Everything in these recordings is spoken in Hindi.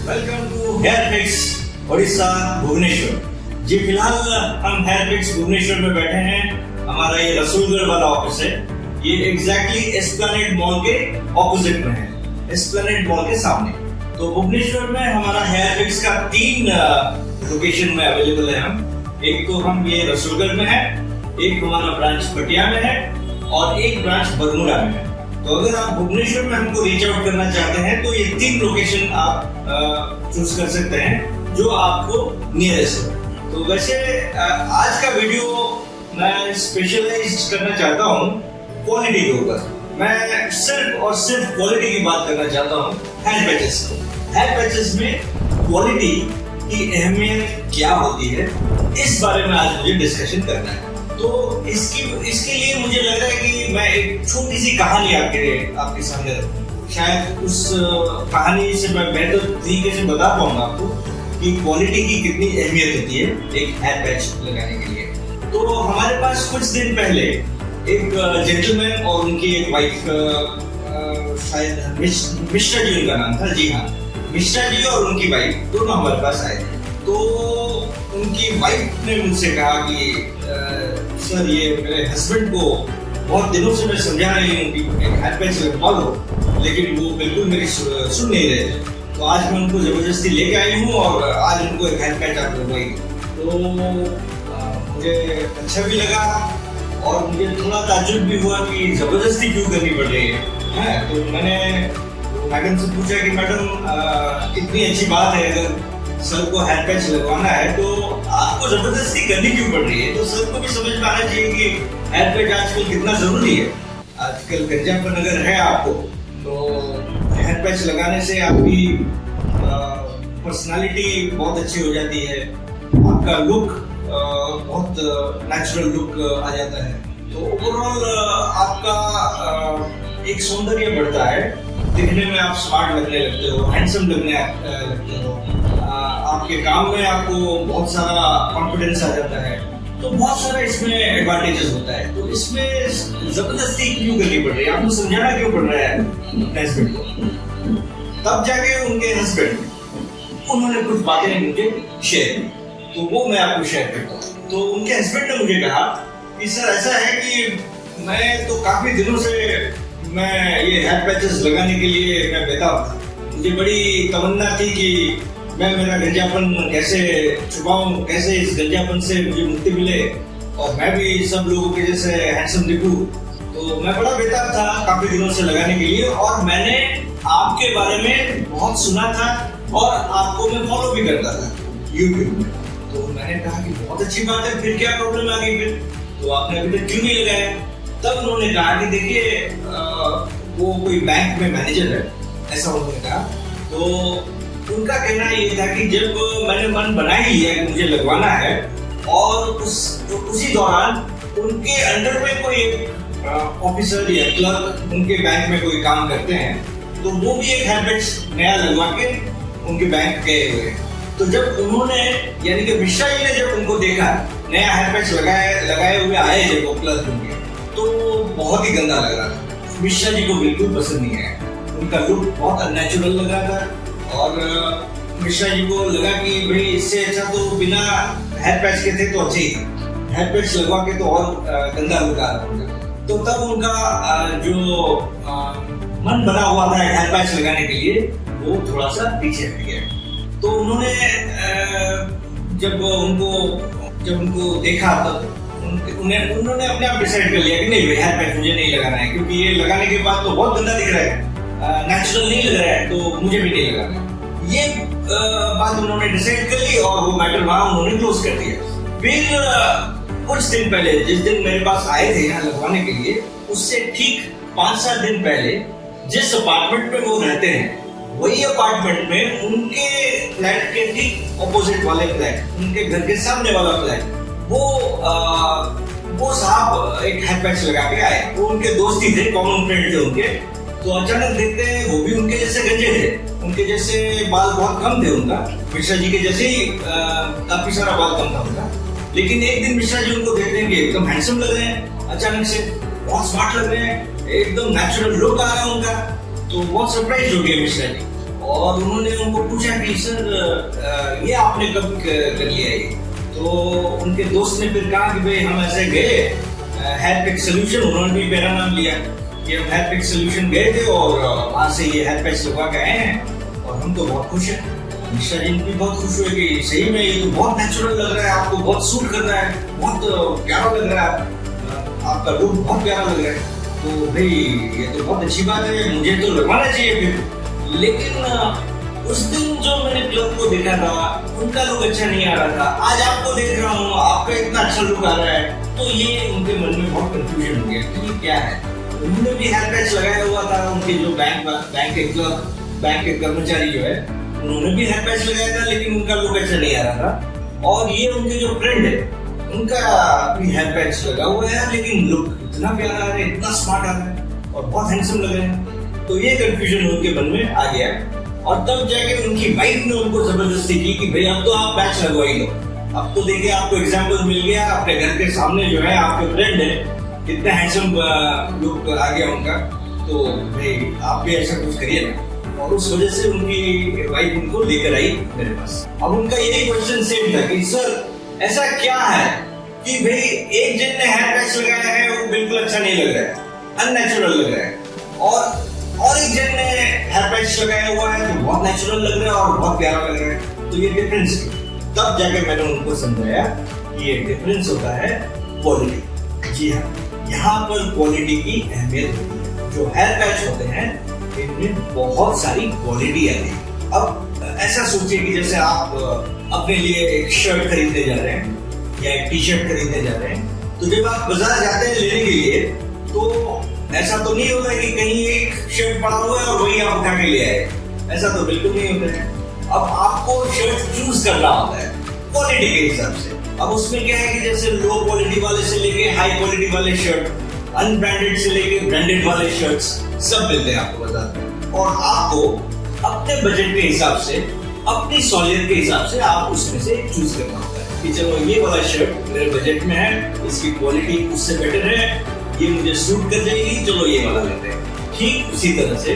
Welcome to hair fix Odisha Bhubaneswar. जी फिलहाल हम हेयर फिक्स भुवनेश्वर में बैठे हैं। हमारा ये रसूलगढ़ वाला ऑफिस है। ये एग्जैक्टली एस्प्लेनेड मॉल के ऑपोजिट में है, एस्प्लेनेड मॉल के सामने। तो भुवनेश्वर में हमारा हेयर फिक्स का 3 लोकेशन में अवेलेबल है। हम एक तो हम ये रसूलगढ़ में है, एक हमारा ब्रांच पटिया में है और एक ब्रांच बरमुड़ा में है। तो अगर आप भुवनेश्वर में हमको रीच आउट करना चाहते हैं तो ये 3 लोकेशन आप चूज कर सकते हैं जो आपको नियरेस्ट हो। तो वैसे आज का वीडियो मैं स्पेशलाइज करना चाहता हूँ क्वालिटी के ऊपर। मैं सिर्फ और सिर्फ क्वालिटी की बात करना चाहता हूँ हेयर पैचेस को। हेयर पैचेस में क्वालिटी की अहमियत क्या होती है, इस बारे में आज मुझे डिस्कशन करना है। तो इसके लिए मुझे लग रहा है कि मैं एक छोटी सी कहानी आपके सामने रखूं। शायद उस कहानी से मैं बेहतर तरीके से बता पाऊंगा आपको कि क्वालिटी की कितनी अहमियत होती है एक हेयर पैच लगाने के लिए। तो हमारे पास कुछ दिन पहले एक जेंटलमैन और उनकी एक वाइफ, शायद मिश्रा जी उनका नाम था। जी हाँ, मिश्रा जी और उनकी वाइफ दोनों हमारे पास आए थे। तो उनकी वाइफ ने मुझसे कहा कि सर, ये मेरे हस्बैंड को बहुत दिनों से मैं समझा रही हूँ कि एक हेयर पैच लगवा लो, लेकिन वो बिल्कुल मेरी सुन नहीं रहे थे। तो आज मैं उनको जबरदस्ती लेके आई हूँ और आज उनको एक हेयर पैच आप लगवाई। तो मुझे अच्छा भी लगा और मुझे थोड़ा ताज्जुब भी हुआ कि जबरदस्ती क्यों करनी पड़ रही है। तो मैंने मैडम से पूछा कि मैडम, इतनी अच्छी बात है, अगर सर को हेयर पैच लगवाना है तो आपको जबरदस्ती करनी क्यों पड़ रही है। तो सर को भी समझ में आना चाहिए कि हेयर पैच आजकल कितना जरूरी है। आजकल गंजापन अगर है आपको तो हेयर पैच लगाने से आपकी पर्सनालिटी बहुत अच्छी हो जाती है, आपका लुक बहुत नेचुरल लुक आ जाता है। तो ओवरऑल आपका एक सौंदर्य बढ़ता है, दिखने में आप स्मार्ट लगने लगते हो, हैंडसम लगने लगते हो। आपके काम में आपको बहुत सारा कॉन्फिडेंस आ जाता है। तो बहुत सारा इसमें एडवांटेजेस होता है। तो इसमें जबरदस्ती क्यों करनी पड़ रही है, आपको समझाना क्यों पड़ रहा है अपने हस्बैंड को। तब जाके उनके हस्बैंड उन्होंने कुछ बातें मुझे शेयर की, तो वो मैं आपको शेयर करता हूँ। तो उनके हस्बैंड ने मुझे कहा कि सर, ऐसा है कि मैं तो काफी दिनों से मैं ये हेयर पैचेस लगाने के लिए मैं बेताब था। मुझे बड़ी तमन्ना थी कि मैं मेरा गंजापन कैसे छुपाऊं, कैसे इस गंजापन से मुझे मुक्ति मिले और मैं भी सब लोगों के जैसे हैंडसम दिखूं। तो मैं बड़ा बेताब था काफी दिनों से लगाने के लिए और मैंने आपके बारे में बहुत सुना था और आपको मैं फॉलो भी करता था यूट्यूब में। तो मैंने कहा कि बहुत अच्छी बात है, फिर क्या प्रॉब्लम आ गई, फिर तो आपने अभी तक क्यों नहीं लगाया। तब उन्होंने कहा कि देखिए, वो कोई बैंक में मैनेजर है, ऐसा उन्होंने कहा। तो उनका कहना ये था कि जब मैंने मन बना ही लिया कि मुझे लगवाना है और उसी दौरान उनके अंडर में कोई ऑफिसर या क्लर्क उनके बैंक में कोई काम करते हैं, तो वो भी एक हेयर पैच नया लगवा के उनके बैंक गए हुए। तो जब उन्होंने, यानी कि मिश्रा जी ने जब उनको देखा नया हेयर पैच लगाए हुए आए जब वो क्लर्क उनके, तो बहुत ही गंदा लग रहा था। मिश्रा जी को बिल्कुल पसंद नहीं आया। उनका लुक बहुत अननेचुरल लग रहा था और मिश्रा जी को लगा कि भाई इससे अच्छा तो बिना हेयर पैच के थे तो अच्छे ही, हेयर पैच लगवा के तो और गंदा लुक आ रहा। तो तब उनका जो मन बना हुआ था हेयर पैच लगाने के लिए, वो थोड़ा सा पीछे हट गया। तो उन्होंने जब उनको देखा तब उन्होंने अपने आप डिसाइड कर लिया कि नहीं, हेयर पैच मुझे नहीं लगाना है, क्योंकि ये लगाने के बाद तो बहुत गंदा दिख रहा है, नेचुरल नहीं लग रहा है, तो मुझे भी नहीं लगाना। ये बात उन्होंने डिसाइड कर ली और वो मैटर वहां उन्होंने क्लोज कर दिया। फिर कुछ दिन पहले, जिस दिन मेरे पास आए थे यहाँ लगवाने के लिए, उससे ठीक 5-7 दिन पहले जिस अपार्टमेंट में वो रहते हैं, वही अपार्टमेंट में उनके फ्लैट के ठीक ऑपोजिट वाले फ्लैट, उनके घर के सामने वाला फ्लैट, वो साहब एक हेयर पैच लगा के आए। वो उनके दोस्त ही थे, कॉमन फ्रेंड थे उनके। तो अचानक देखते हैं वो भी उनके जैसे गंजे थे, उनके जैसे बाल बहुत कम थे उनका, मिश्रा जी के जैसे ही काफी सारा बाल कम था उनका। लेकिन एक दिन मिश्रा जी उनको देखते हैं कि एकदम हैंडसम लग रहे हैं, अचानक से बहुत स्मार्ट लग रहे हैं, एकदम नेचुरल लुक आ रहा है उनका। तो बहुत सरप्राइज हो गए मिश्रा जी और उन्होंने उनको पूछा कि सर ये आपने कब कर लिया है? तो उनके दोस्त ने फिर कहा कि भाई हम ऐसे गए हेयर पैक सोल्यूशन, उन्होंने भी मेरा नाम लिया कि हम हेयर पैक सोल्यूशन गए थे और वहाँ से ये हेयर पैक लगवा के आए हैं और हम तो बहुत खुश हैं। मिश्रा जी भी बहुत खुश हुए कि सही में ये तो बहुत नेचुरल लग रहा है, आपको बहुत सूट कर रहा है, बहुत प्यारा लग रहा है, आपका लुक बहुत प्यारा लग रहा है। तो भाई ये तो बहुत अच्छी बात है, मुझे तो लगवाना चाहिए फिर। लेकिन उस दिन जो मैंने क्लब को देखा था उनका लुक अच्छा नहीं आ रहा था, आज आपको देख रहा हूँ आपका इतना अच्छा लुक आ रहा है, तो ये उनके मन में बहुत कंफ्यूजन हो गया कि ये क्या है। उन्होंने भी हेयर पैच लगाया हुआ था, उनके जो बैंक के कर्मचारी जो है उन्होंने भी हेयर पैच लगाया था, लेकिन उनका लुक अच्छा नहीं आ रहा था। और ये उनके जो फ्रेंड है उनका भी हेयर पैच लगा हुआ है, लेकिन लुक इतना प्यारा आ रहा है, इतना स्मार्ट आ रहा है और बहुत हैंडसम लग रहे हैं। तो ये कंफ्यूजन उनके मन में आ गया और तब जाके उनकी वाइफ ने उनको जबरदस्ती की कि भाई अब तो आप पैच लगवा ही लो। अब तो देखिए आपको एग्जाम्पल मिल गया, अपने घर के सामने जो है आपके फ्रेंड है, कितना हैंडसम लुक आ गया उनका, तो भाई आप भी ऐसा कुछ करिए ना। और उस वजह से उनकी वाइफ उनको लेकर आई मेरे पास। अब उनका यही क्वेश्चन सेम था कि सर ऐसा क्या है कि भाई एक जन ने हेयर पैच लगाया है वो बिल्कुल अच्छा नहीं लग रहा है, अननेचुरल लग रहा है, और एक जन ने हेयर पैच लगाया हुआ है तो बहुत नेचुरल लग रहा है और बहुत प्यारा लग रहा है, तो ये डिफरेंस। तब जाके मैंने उनको समझाया कि ये डिफरेंस होता है क्वालिटी। जी हाँ, यहाँ पर क्वालिटी की अहमियत होती है। जो हेयर पैच होते हैं इनमें बहुत सारी क्वालिटी आती है। अब ऐसा सोचिए कि जैसे आप अपने लिए एक शर्ट खरीदने जा रहे हैं या एक टी शर्ट खरीदने जा रहे हैं, तो जब आप बाजार जाते हैं लेने के लिए तो ऐसा तो नहीं होता है कि कहीं एक शर्ट पड़ा हुआ है और वही आप उठा के ले आए, ऐसा तो बिल्कुल नहीं होता है। अब आपको शर्ट चूज करना होता है क्वालिटी के हिसाब से। अब उसमें क्या है कि जैसे लो क्वालिटी वाले से लेके हाई क्वालिटी वाले शर्ट, अनब्रांडेड से लेके ब्रांडेड वाले शर्ट्स सब मिलते हैं आपको बताते हैं, और आपको अपने बजट के हिसाब से, अपनी सहूलियत के हिसाब से आप उसमें से चूज करना होता है कि चलो ये वाला शर्ट मेरे बजट में है, इसकी क्वालिटी उससे बेटर है, ये मुझे सूट कर जाएगी, चलो ये वाला लेते हैं। ठीक उसी तरह से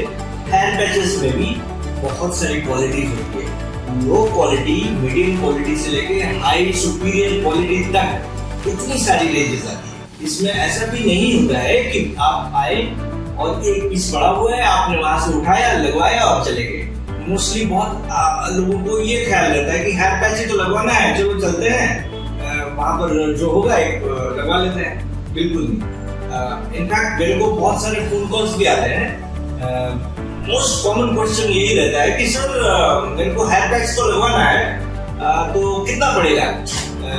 हेयर पैचेस में भी बहुत सारी क्वालिटीज होती है, लो क्वालिटी, मीडियम क्वालिटी से लेके हाई सुपीरियर क्वालिटी तक इतनी सारी रेंजेस आती है। इसमें ऐसा भी नहीं होता है कि आप आए और एक पीस पड़ा हुआ है आपने वहां से उठाया, लगवाया और चले गए। मोस्टली बहुत लोगों को ये ख्याल रहता है कि हेयर पैच ही तो लगवाना है, चलो चलते हैं वहां पर जो होगा एक लगवा लेते हैं। बिल्कुल नहीं। इनफैक्ट मेरे को बहुत सारे फोन कॉल्स भी आते हैं। मोस्ट कॉमन क्वेश्चन यही रहता है कि सर मेरे को हेयर पैच तो लगवाना है, तो कितना पड़ेगा,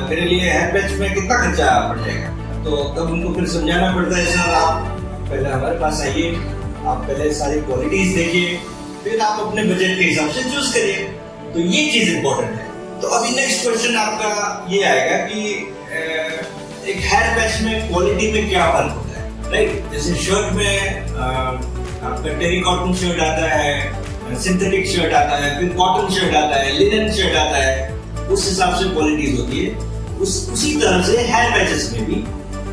मेरे लिए हेयर पैच में कितना खर्चा पड़ जाएगा? तो तब उनको फिर समझाना पड़ता है सर आप पहले हमारे पास आइए, आप पहले सारी क्वालिटीज देखिए, फिर आप अपने बजट के हिसाब से चूज करिए। तो ये चीज इंपॉर्टेंट है। तो अभी नेक्स्ट क्वेश्चन आपका ये आएगा कि एक हेयर पैच में क्वालिटी में क्या फर्क होता है, राइट? जैसे शर्ट में आपका टेरी कॉटन शर्ट आता है, सिंथेटिक शर्ट आता है, फिर कॉटन शर्ट आता है, लिनन शर्ट आता है, उस हिसाब से क्वालिटीज होती है। उसी तरह से हेयर पैचेस में भी,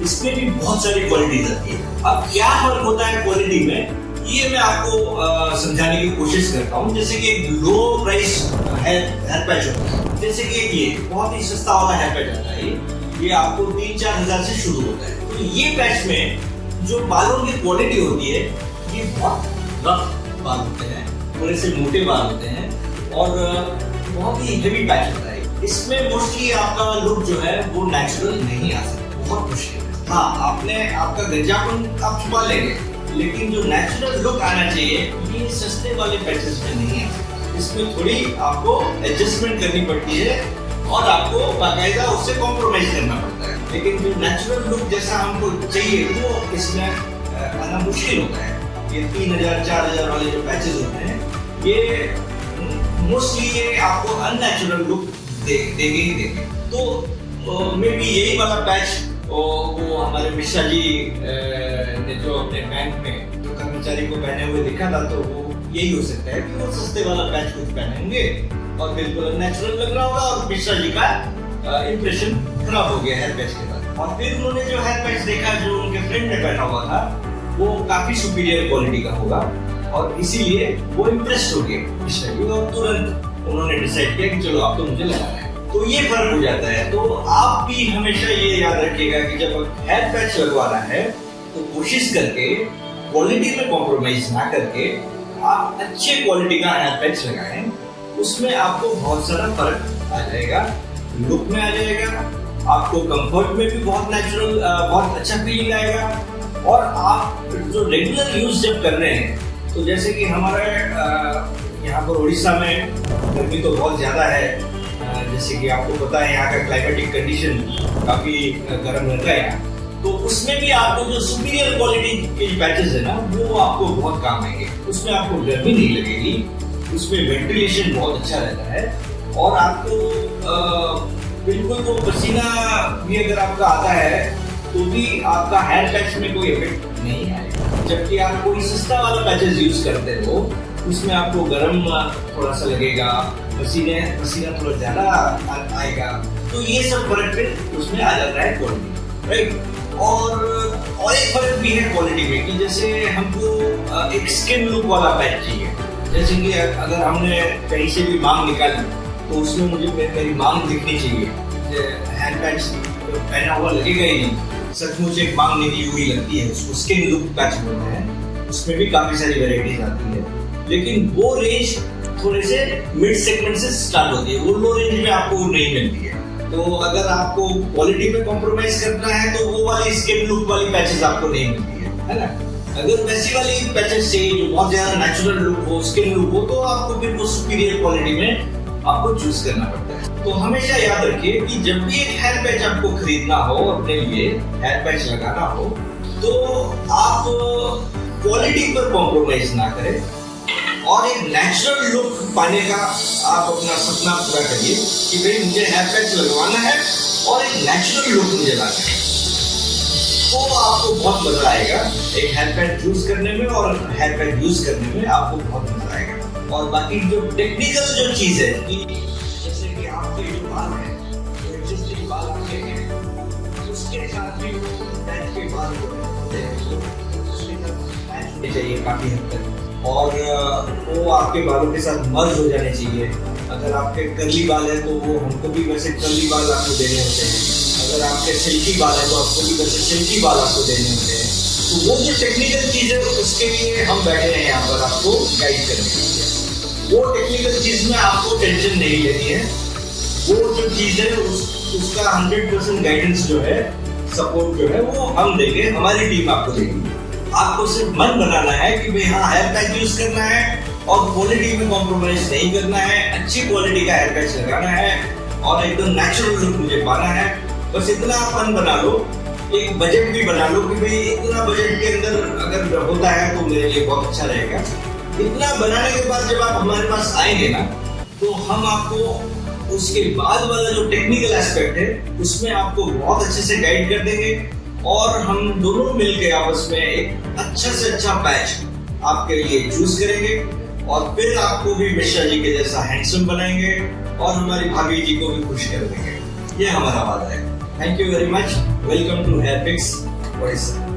इसमें भी बहुत सारी क्वालिटीज आती है। अब क्या फर्क होता है क्वालिटी में, ये मैं आपको समझाने की कोशिश करता हूँ। जैसे कि एक लो प्राइस हेयर पैच होता है, जैसे कि ये बहुत ही सस्ता वाला हेयर पैच आता है, ये आपको 3-4 हजार से शुरू होता है। तो ये पैच में जो बालों की क्वालिटी होती है, ये बहुत रफ बाल होते हैं, थोड़े से मोटे बाल होते हैं और बहुत ही हेवी पैच होता है। इसमें मोस्टली आपका लुक जो है वो नेचुरल नहीं आ सकता, बहुत मुश्किल है। हाँ, आपका गंजापन आप छुपा लेंगे, लेकिन जो नेचुरल लुक आना चाहिए ये सस्ते वाले पैचेस में नहीं है। इसमें थोड़ी आपको एडजस्टमेंट करनी पड़ती है और आपको बाकायदा उससे कॉम्प्रोमाइज करना पड़ता है। लेकिन जो नेचुरल लुक जैसा हमको चाहिए वो इसमें आना मुश्किल होता है। ये 3000-4000 वाले जो पैचेस होते हैं, ये मोस्टली ये आपको अननेचुरल लुक देंगे ही देंगे। तो मे बी यही वाला पैच वो हमारे मिश्रा जी ने जो अपने बैंक में जो कर्मचारी को पहने हुए दिखा था, तो वो यही हो सकता है कि वो सस्ते वाला पैच कुछ पहनेंगे और बिल्कुल नेचुरल लग रहा होगा और मिश्रा जी का इंप्रेशन खराब हो गया हेयर पैच के बाद। और फिर उन्होंने जो हेयर पैच देखा जो उनके फ्रेंड ने पहना हुआ था, वो काफी सुपीरियर क्वालिटी का होगा और इसीलिए वो इम्प्रेस हो गए मिश्रा जी और तुरंत उन्होंने डिसाइड किया कि चलो अब तो मुझे लगाना है। तो ये फर्क हो जाता है। तो आप भी हमेशा ये याद रखिएगा कि जब हेयर पैच लगवाना है तो कोशिश करके क्वालिटी में कॉम्प्रोमाइज ना करके आप अच्छे क्वालिटी का हेयर पैच लगाएं। उसमें आपको बहुत सारा फर्क आ जाएगा, लुक में आ जाएगा, आपको कंफर्ट में भी बहुत नेचुरल बहुत अच्छा फीलिंग आएगा। और आप जो रेगुलर यूज जब कर रहे हैं तो जैसे कि हमारे यहाँ पर उड़ीसा में गर्मी तो बहुत ज्यादा है, जैसे कि आपको पता है यहाँ का क्लाइमेटिक कंडीशन काफी गर्म रहता है यहाँ, तो उसमें भी आपको जो सुपीरियर क्वालिटी के पैचेस है ना वो आपको बहुत काम आएंगे। उसमें आपको गर्मी नहीं लगेगी, उसमें वेंटिलेशन बहुत अच्छा रहता है और आपको बिल्कुल वो पसीना भी अगर आपका आता है तो भी आपका हेयर पैच में कोई इफेक्ट नहीं आएगा। जबकि आप कोई सस्ता वाला पैचेस यूज करते हो उसमें आपको गर्म थोड़ा सा लगेगा, पसीना थोड़ा ज्यादा आएगा, तो ये सब फर्क फिर उसमें आ जाता है क्वालिटी, राइट। और एक फर्क भी है क्वालिटी में कि जैसे हमको एक स्किन लुक वाला पैच चाहिए। जैसे कि अगर हमने कहीं से भी मांग निकाली तो उसमें मुझे मेरी मांग दिखनी चाहिए। हैंड पैच पहना हुआ लगेगा ही नहीं, सचमुच एक मांग निकली हुई लगती है, उसको स्किन लुक पैच बोलते हैं। उसमें भी काफी सारी वेराइटीज आती है, लेकिन वो रेंज थोड़े से मिड सेगमेंट से स्टार्ट होती है, वो लो रेंज में आपको नहीं मिलती है। तो अगर आपको क्वालिटी में कॉम्प्रोमाइज करना है तो वो वाली स्किन लुक वाली पैचेस आपको नहीं मिलती है ना। अगर वैसी वाली पैचेस चाहिए जो बहुत ज्यादा नेचुरल लुक हो, स्किन लुक हो, तो आपको फिर वो सुपीरियर क्वालिटी में आपको चूज करना पड़ता है। तो हमेशा याद रखिए कि जब भी एक हेयर पैच आपको खरीदना हो, अपने लिए हेयर पैच लगाना हो, तो आप क्वालिटी पर कॉम्प्रोमाइज ना करें और एक नेचुरल लुक पाने का आप अपना सपना पूरा करिए कि भाई मुझे हेयर पैच लगवाना है और एक नेचुरल लुक मुझे लाना है। तो आपको बहुत मजा आएगा एक हेयर पैच चूज करने में और हेयर पैच यूज करने में आपको बहुत मजा आएगा। और बाकी जो टेक्निकल जो चीज है कि जैसे कि आपके जो बाल है, जो एग्जिस्टिंग बाल आपके हैं, उसके साथ भी पैच के बाल होते हैं, चाहिए काफी हद तक, और वो आपके बालों के साथ मर्ज हो जाने चाहिए। अगर आपके कर्ली बाल है तो वो हमको भी वैसे कर्ली बाल आपको देने होते हैं, अगर आपके सिल्की बाल है तो आपको भी वैसे सिल्की बाल आपको देने होते हैं। तो वो जो टेक्निकल चीज है उसके लिए हम बैठे हैं यहाँ पर आपको गाइड करने के लिए। वो टेक्निकल चीज में आपको टेंशन नहीं लेनी है, वो जो चीज है उसका 100% गाइडेंस जो है, सपोर्ट जो है वो हम देंगे, हमारी टीम आपको देगी। आपको सिर्फ मन बनाना है कि भाई हाँ हेयर पैच यूज करना है और क्वालिटी में कॉम्प्रोमाइज नहीं करना है, अच्छी क्वालिटी का हेयर पैच लगाना है और एकदम नेचुरल लुक मुझे पाना है। बस इतना आप मन बना लो, एक बजट भी बना लो कि भाई इतना बजट के अंदर अगर होता है तो मेरे लिए बहुत अच्छा रहेगा। इतना बनाने के बाद जब आप हमारे पास आएंगे ना तो हम आपको उसके बाद वाला जो टेक्निकल एस्पेक्ट है उसमें आपको बहुत अच्छे से गाइड कर देंगे और हम दोनों मिलकर आपस में एक अच्छा से अच्छा पैच आपके लिए चूज करेंगे और फिर आपको भी मिश्रा जी के जैसा हैंडसम बनाएंगे और हमारी भाभी जी को भी खुश कर देंगे। ये हमारा वादा है। Thank you very much. Welcome to hair fix Odisha.